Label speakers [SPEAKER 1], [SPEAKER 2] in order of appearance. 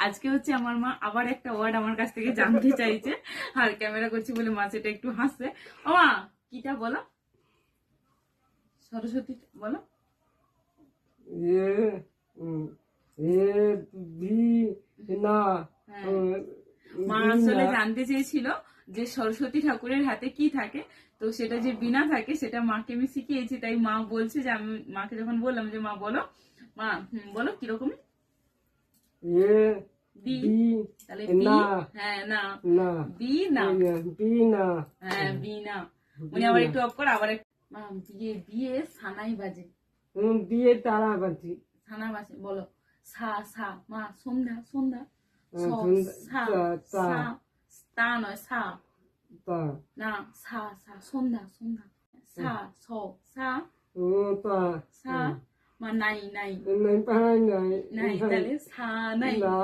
[SPEAKER 1] আজকে হচ্ছে আমার মা আবার একটা ওয়ার্ড আমার কাছ থেকে জানতে চাইছে, আর ক্যামেরা করছি বলে মা সেটা একটু হাসছে। ও মা, কিটা বলো, সরস্বতী বলো।
[SPEAKER 2] এ এ বি না
[SPEAKER 1] মা আসলে জানতে চেয়েছিল যে সরস্বতী ঠাকুরের হাতে কি থাকে, তো সেটা যে বিনা থাকে সেটা মাকে আমি শিখিয়েছি, তাই মা বলছে যে আমি মাকে যখন বললাম যে মা বলো, মা বলো কিরকম।
[SPEAKER 2] এ
[SPEAKER 1] বি,
[SPEAKER 2] বি
[SPEAKER 1] তাহলে বি,
[SPEAKER 2] না
[SPEAKER 1] হ্যাঁ না,
[SPEAKER 2] না
[SPEAKER 1] বি না,
[SPEAKER 2] বি না
[SPEAKER 1] হ্যাঁ বি না। উনি আবার একটু অফ করে আবার মা বিয়ে বিয়ে সানাই বাজে,
[SPEAKER 2] বিয়ে তারা বাজি
[SPEAKER 1] সানা বাজে বলো। সা সা মা সন্ধ্যা সন্ধ্যা, সা সা সা, তা নয় সা,
[SPEAKER 2] তা
[SPEAKER 1] না সা সা সন্ধ্যা সন্ধ্যা, সা স সা
[SPEAKER 2] তা
[SPEAKER 1] সা, মা নাই নাই
[SPEAKER 2] নাই পাই নাই
[SPEAKER 1] নাই, তাহলে সা নাই।